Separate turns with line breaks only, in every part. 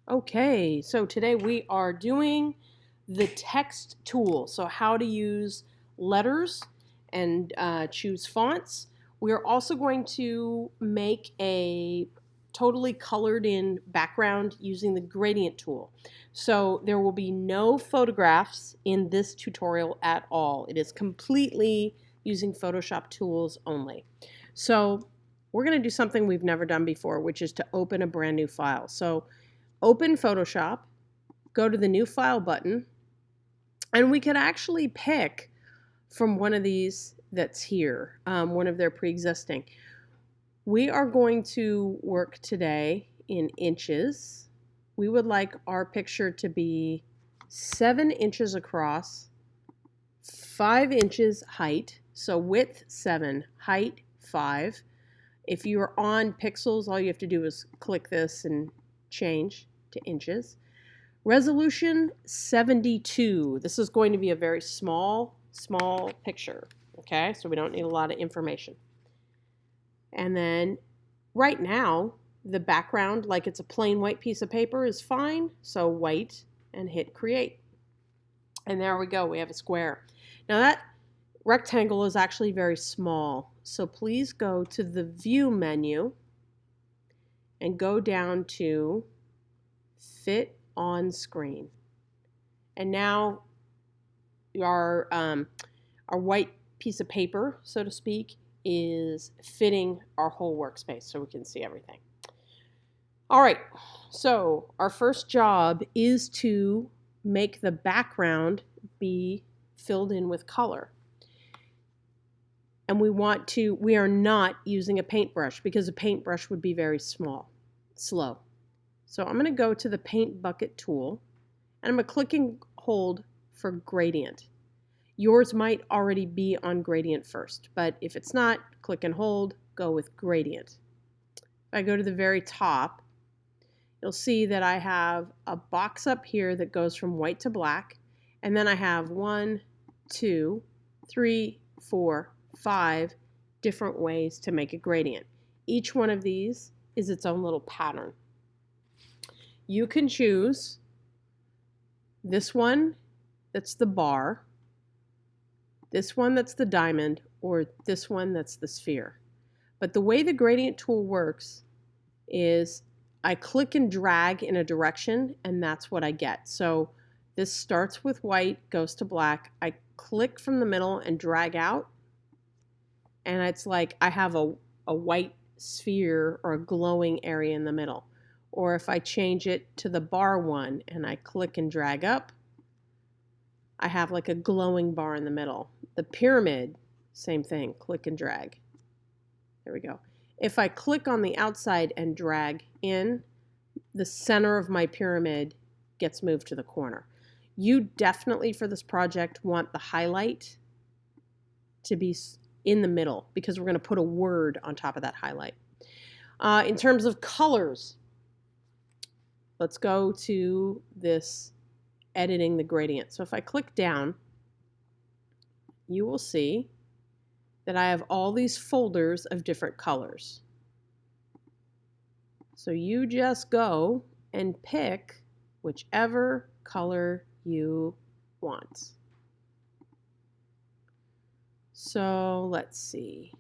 Okay, so today we are doing the text tool. So how to use letters and choose fonts. We're also going to make a totally colored in background using the gradient tool. So there will be no photographs in this tutorial at all. It is completely using Photoshop tools only. So we're going to do something we've never done before, which is to open a brand new file. So open Photoshop, go to the New File button, and we could actually pick from one of these that's here, one of their pre-existing. We are going to work today in inches. We would like our picture to be 7 inches across, 5 inches height, so width 7, height 5. If you're on pixels, all you have to do is click this and change to inches. Resolution 72. This is going to be a very small picture. Okay, so we don't need a lot of information. And then right now, the background, like it's a plain white piece of paper, is fine. So white and hit create. And there we go, we have a square. Now that rectangle is actually very small. So please go to the view menu and go down to fit on screen. And now our white piece of paper, so to speak, is fitting our whole workspace so we can see everything. All right, so our first job is to make the background be filled in with color. And we are not using a paintbrush because a paintbrush would be very slow. So I'm going to go to the paint bucket tool and I'm going to click and hold for gradient. Yours might already be on gradient first, but if it's not, click and hold, go with gradient. If I go to the very top, you'll see that I have a box up here that goes from white to black, and then I have 1, 2, 3, 4, 5 different ways to make a gradient. Each one of these is its own little pattern. You can choose this one that's the bar, this one that's the diamond, or this one that's the sphere. But the way the gradient tool works is I click and drag in a direction and that's what I get. So this starts with white, goes to black. I click from the middle and drag out and it's like I have a white sphere or a glowing area in the middle. Or if I change it to the bar one and I click and drag up, I have like a glowing bar in the middle. The pyramid, same thing, click and drag. There we go. If I click on the outside and drag in, the center of my pyramid gets moved to the corner. You definitely, for this project, want the highlight to be in the middle because we're going to put a word on top of that highlight. In terms of colors, let's go to this editing the gradient. So if I click down, you will see that I have all these folders of different colors. So you just go and pick whichever color you want. So let's see.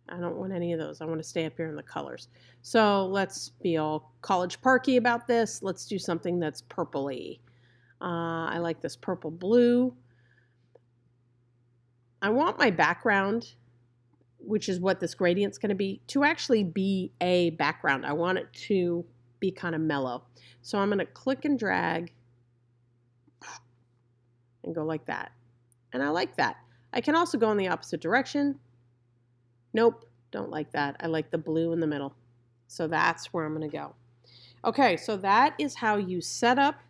I don't want any of those. I want to stay up here in the colors. So let's be all college parky about this. Let's do something that's purpley. I like this purple blue. I want my background, which is what this gradient's going to actually be a background. I want it to be kind of mellow. So I'm going to click and drag and go like that. And I like that. I can also go in the opposite direction. Nope, don't like that. I like the blue in the middle. So that's where I'm going to go. Okay, so that is how you set up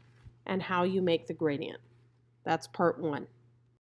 and how you make the gradient. That's part 1.